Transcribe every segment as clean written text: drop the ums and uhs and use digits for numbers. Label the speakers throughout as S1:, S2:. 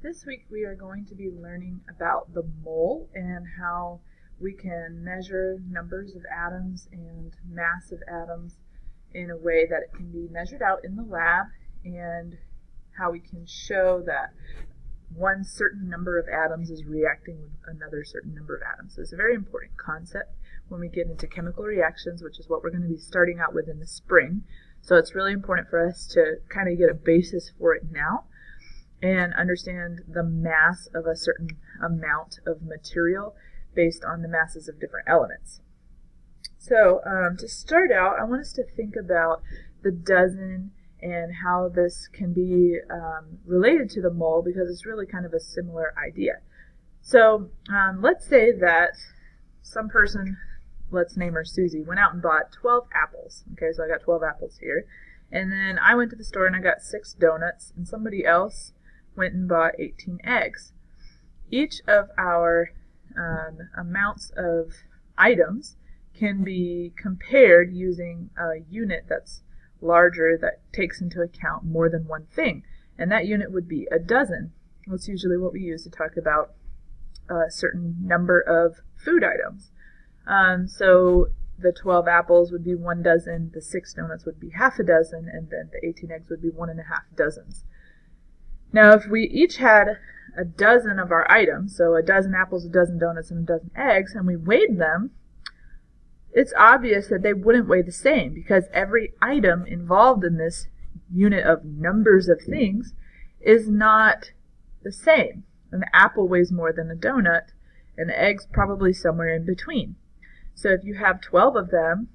S1: This week we are going to be learning about the mole and how we can measure numbers of atoms and mass of atoms in a way that it can be measured out in the lab, and how we can show that one certain number of atoms is reacting with another certain number of atoms. So it's a very important concept when we get into chemical reactions, which is what we're going to be starting out with in the spring. So it's really important for us to kind of get a basis for it now and understand the mass of a certain amount of material based on the masses of different elements. So to start out, I want us to think about the dozen and how this can be related to the mole, because it's really kind of a similar idea. So let's say that some person, let's name her Susie, went out and bought 12 apples. Okay, so I got 12 apples here. And then I went to the store and I got 6 donuts, and somebody else went and bought 18 eggs. Each of our amounts of items can be compared using a unit that's larger, that takes into account more than one thing. And that unit would be a dozen. That's usually what we use to talk about a certain number of food items. So the 12 apples would be 1 dozen, the 6 donuts would be half a dozen, and then the 18 eggs would be 1.5 dozens. Now, if we each had a dozen of our items, so a dozen apples, a dozen donuts, and a dozen eggs, and we weighed them, it's obvious that they wouldn't weigh the same, because every item involved in this unit of numbers of things is not the same. An apple weighs more than a donut, and the egg's probably somewhere in between. So if you have 12 of them,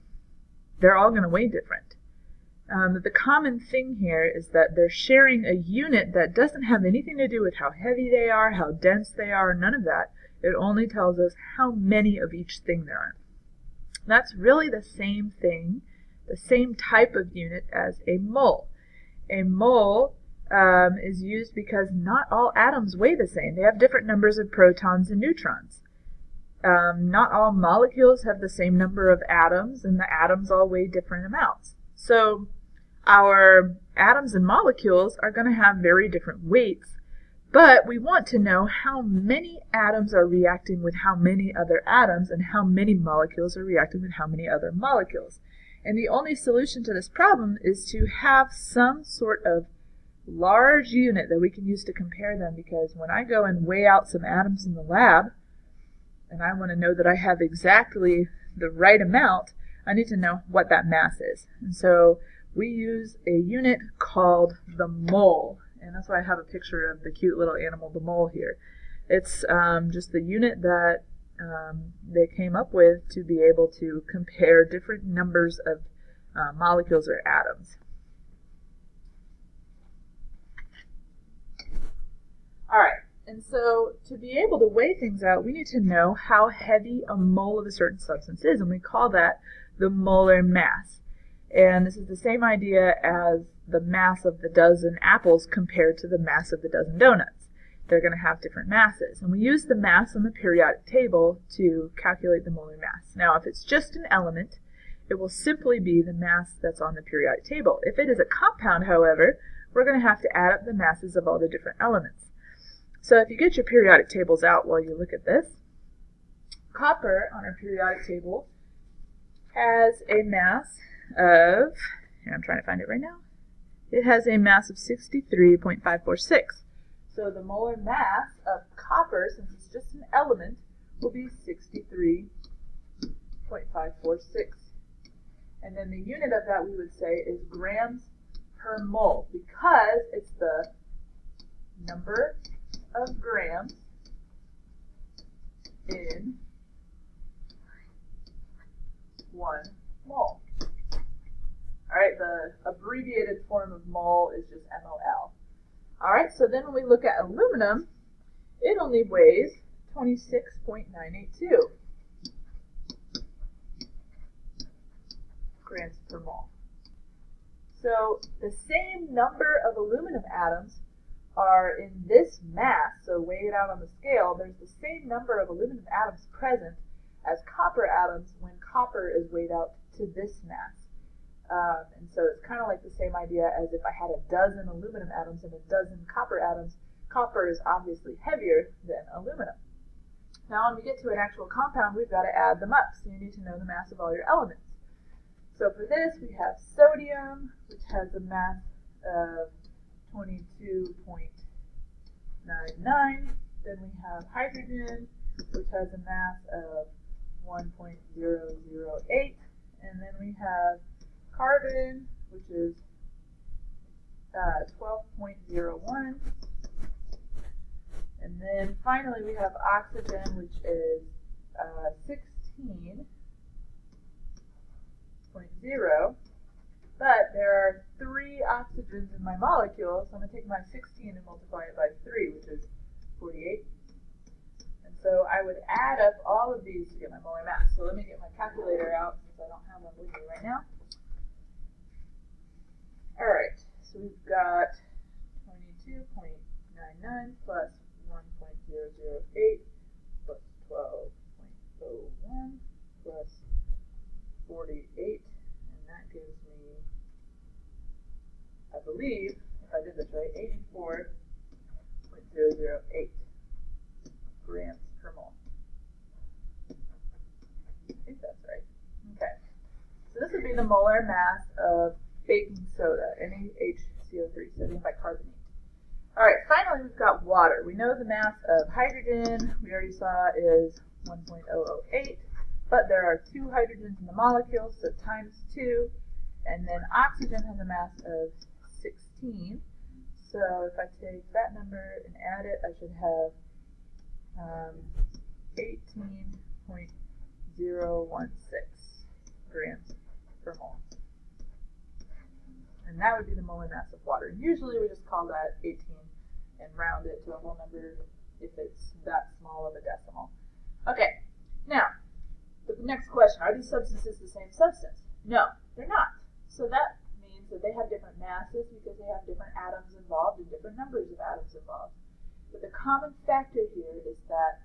S1: they're all going to weigh different. The common thing here is that they're sharing a unit that doesn't have anything to do with how heavy they are, how dense they are, none of that. It only tells us how many of each thing there are. That's really the same thing, the same type of unit as a mole. A mole is used because not all atoms weigh the same. They have different numbers of protons and neutrons. Not all molecules have the same number of atoms, and the atoms all weigh different amounts. So our atoms and molecules are going to have very different weights, but we want to know how many atoms are reacting with how many other atoms, and how many molecules are reacting with how many other molecules. And the only solution to this problem is to have some sort of large unit that we can use to compare them, because when I go and weigh out some atoms in the lab, and I want to know that I have exactly the right amount, I need to know what that mass is. And so we use a unit called the mole. And that's why I have a picture of the cute little animal, the mole, here. It's just the unit that they came up with to be able to compare different numbers of molecules or atoms. All right. And so to be able to weigh things out, we need to know how heavy a mole of a certain substance is, and we call that the molar mass. And this is the same idea as the mass of the dozen apples compared to the mass of the dozen donuts. They're going to have different masses. And we use the mass on the periodic table to calculate the molar mass. Now, if it's just an element, it will simply be the mass that's on the periodic table. If it is a compound, however, we're going to have to add up the masses of all the different elements. So if you get your periodic tables out while you look at this, copper on our periodic table has a mass of, and I'm trying to find it right now, it has a mass of 63.546. So the molar mass of copper, since it's just an element, will be 63.546. And then the unit of that, we would say, is grams per mole, because it's the number of grams in 1 mole. Alright, the abbreviated form of mole is just MOL. Alright, so then when we look at aluminum, it only weighs 26.982 grams per mole. So the same number of aluminum atoms are in this mass, so weigh it out on the scale, there's the same number of aluminum atoms present as copper atoms when copper is weighed out to this mass. And so it's kind of like the same idea as if I had a dozen aluminum atoms and a dozen copper atoms, Copper is obviously heavier than aluminum. Now when we get to an actual compound, we've got to add them up, so you need to know the mass of all your elements. So for this, we have sodium, which has a mass of 22.99. Then we have hydrogen, which has a mass of 1.008. And then we have carbon, which is 12.01. And then finally we have oxygen, which is 16.0. But there are 3 oxygens in my molecule, so I'm going to take my 16 and multiply it by 3, which is 48. And so I would add up all of these to get my molar mass. So let me get my calculator out since I don't have one with me right now. All right, so we've got 22.99 plus 1.008 plus 12.01 plus 48, and that gives me, I believe, if I did this right, 84.008 grams per mole. I think that's right. Okay. So this would be the molar mass of baking soda, NaHCO3, sodium bicarbonate. All right, finally we've got water. We know the mass of hydrogen, we already saw, is 1.008, but there are 2 hydrogens in the molecule, so times 2, and then oxygen has a mass of 16. So if I take that number and add it, I should have 18.016 grams per mole. And that would be the molar mass of water. Usually we just call that 18 and round it to a whole number if it's that small of a decimal. Okay, now, the next question, are these substances the same substance? No, they're not. So that means that they have different masses because they have different atoms involved and different numbers of atoms involved. But the common factor here is that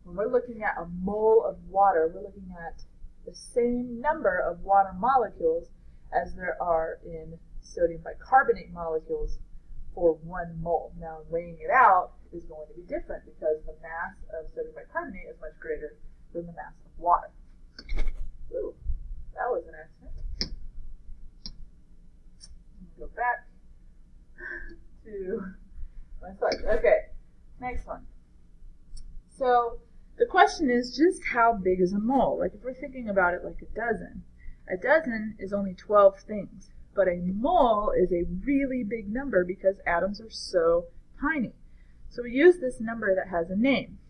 S1: when we're looking at a mole of water, we're looking at the same number of water molecules as there are in sodium bicarbonate molecules for 1 mole. Now, weighing it out is going to be different because the mass of sodium bicarbonate is much greater than the mass of water. Ooh, that was an accident. Go back to my slides. Okay, next one. So the question is just how big is a mole? Like if we're thinking about it like a dozen is only 12 things, but a mole is a really big number because atoms are so tiny. So we use this number that has a name.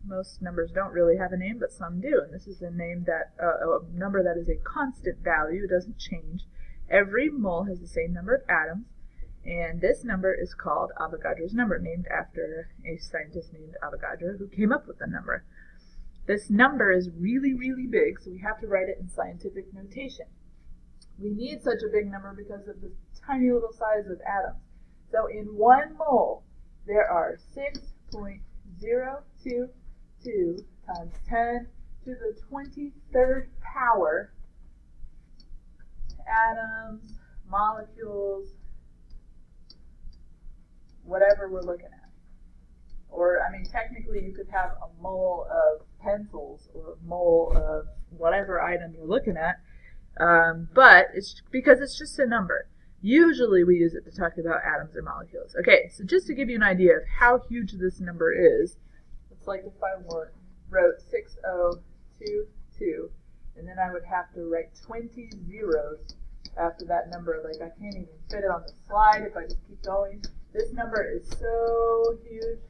S1: Most numbers don't really have a name, but some do, and this is a name that a number that is a constant value. It doesn't change. Every mole has the same number of atoms, and this number is called Avogadro's number, named after a scientist named Avogadro who came up with the number. This number is really, really big, so we have to write it in scientific notation. We need such a big number because of the tiny little size of atoms. So in 1 mole, there are 6.022 times 10 to the 23rd power atoms, molecules, whatever we're looking at. Or, I mean, technically you could have a mole of pencils or a mole of whatever item you're looking at, but it's because it's just a number. Usually we use it to talk about atoms or molecules. Okay, so just to give you an idea of how huge this number is, it's like if I wrote 6022, and then I would have to write 20 zeros after that number. Like I can't even fit it on the slide if I just keep going. This number is so huge.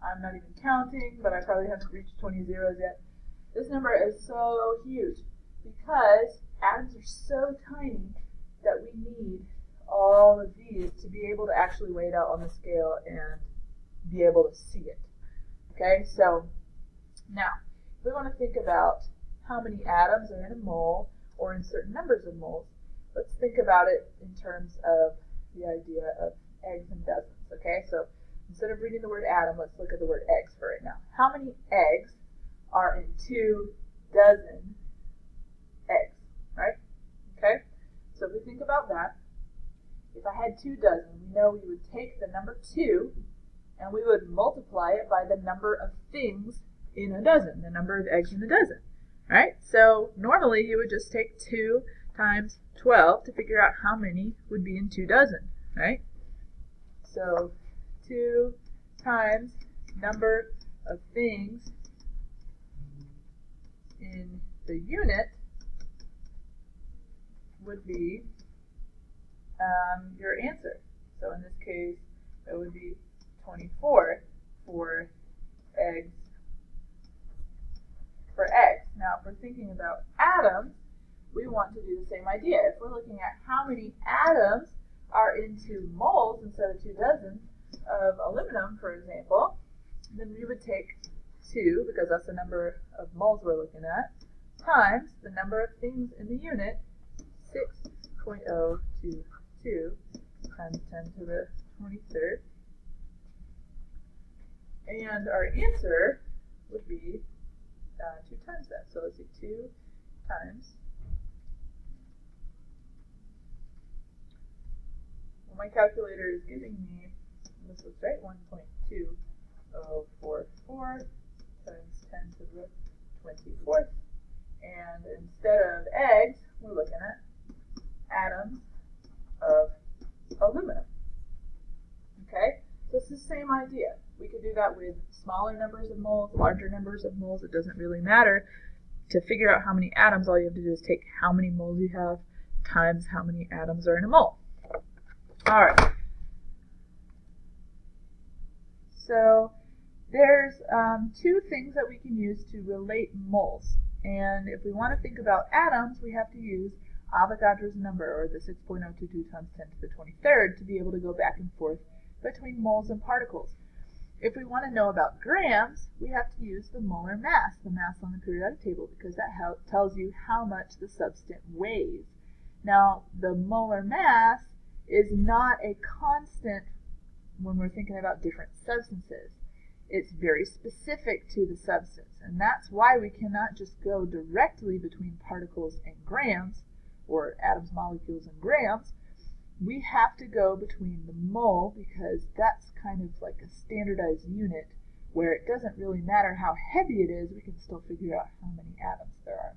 S1: I'm not even counting, but I probably haven't reached 20 zeros yet. This number is so huge because atoms are so tiny that we need all of these to be able to actually weigh it out on the scale and be able to see it. Okay, so now if we want to think about how many atoms are in a mole or in certain numbers of moles, let's think about it in terms of the idea of eggs and dozens. Okay, so instead of reading the word atom, let's look at the word eggs for right now. How many eggs are in 2 dozen eggs, right? Okay, so if we think about that, if I had 2 dozen, we know we would take the number 2 and we would multiply it by the number of things in a dozen, the number of eggs in a dozen, right? So normally you would just take 2 times 12 to figure out how many would be in 2 dozen, right? So 2 times number of things in the unit would be your answer. So in this case, it would be 24 for eggs. Now, if we're thinking about atoms, we want to do the same idea. If we're looking at how many atoms are in 2 moles instead of 2 dozen of aluminum, for example, then we would take 2, because that's the number of moles we're looking at, times the number of things in the unit, 6.022 times 10 to the 23rd. And our answer would be 2 times that. So let's see, 2 times. Well, my calculator is giving me, this looks right, 1.2044 times 10 to the 24th. And instead of eggs, we're looking at atoms of aluminum. Okay? So it's the same idea. We could do that with smaller numbers of moles, larger numbers of moles. It doesn't really matter. To figure out how many atoms, all you have to do is take how many moles you have times how many atoms are in a mole. All right. So there's 2 things that we can use to relate moles. And if we want to think about atoms, we have to use Avogadro's number, or the 6.022 times 10 to the 23rd, to be able to go back and forth between moles and particles. If we want to know about grams, we have to use the molar mass, the mass on the periodic table, because that tells you how much the substance weighs. Now, the molar mass is not a constant when we're thinking about different substances. It's very specific to the substance, and that's why we cannot just go directly between particles and grams, or atoms, molecules, and grams. We have to go between the mole, because that's kind of like a standardized unit where it doesn't really matter how heavy it is, we can still figure out how many atoms there are.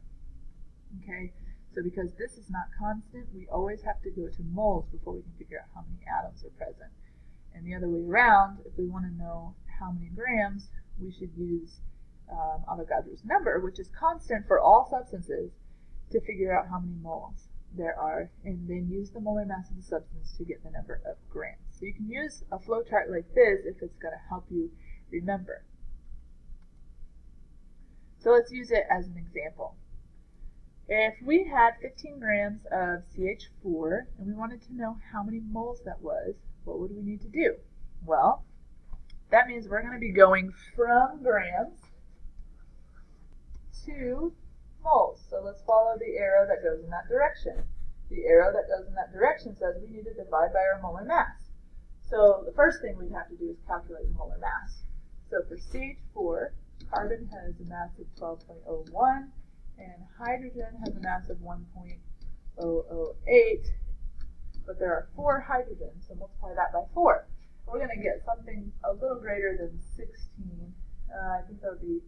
S1: Okay, so because this is not constant, we always have to go to moles before we can figure out how many atoms are present. And the other way around, if we want to know how many grams, we should use Avogadro's number, which is constant for all substances, to figure out how many moles there are, and then use the molar mass of the substance to get the number of grams. So you can use a flowchart like this if it's going to help you remember. So let's use it as an example. If we had 15 grams of CH4 and we wanted to know how many moles that was, what would we need to do? Well, that means we're going to be going from grams to moles. So let's follow the arrow that goes in that direction. The arrow that goes in that direction says we need to divide by our molar mass. So the first thing we'd have to do is calculate the molar mass. So for CH4, carbon has a mass of 12.01 and hydrogen has a mass of 1.008, but there are 4 hydrogens, so multiply that by 4. We're going to get something a little greater than 16. I think that would be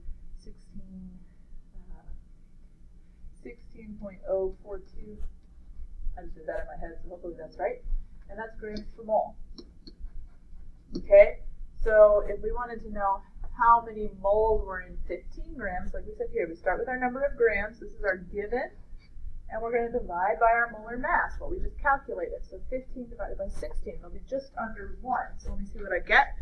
S1: 16.042. I just did that in my head, so hopefully that's right. And that's grams per mole. Okay, so if we wanted to know how many moles were in 15 grams, like we said here, we start with our number of grams. This is our given, and we're going to divide by our molar mass, what we just calculated. So 15 divided by 16 will be just under 1. So let me see what I get.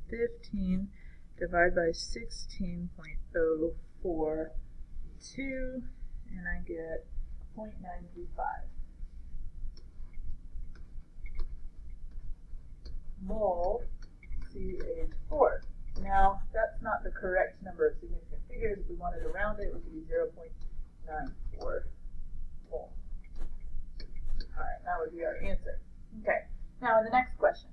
S1: 15 divided by 16.042, and I get 0.935 mole CH4. Now, that's not the correct number of significant figures. If we wanted to round it, it would be 0.94 mole. All right, that would be our answer. Okay, now in the next question,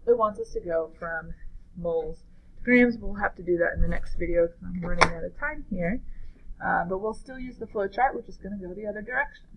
S1: it wants us to go from moles to grams. We'll have to do that in the next video because I'm running out of time here. But we'll still use the flow chart. We're just going to go the other direction.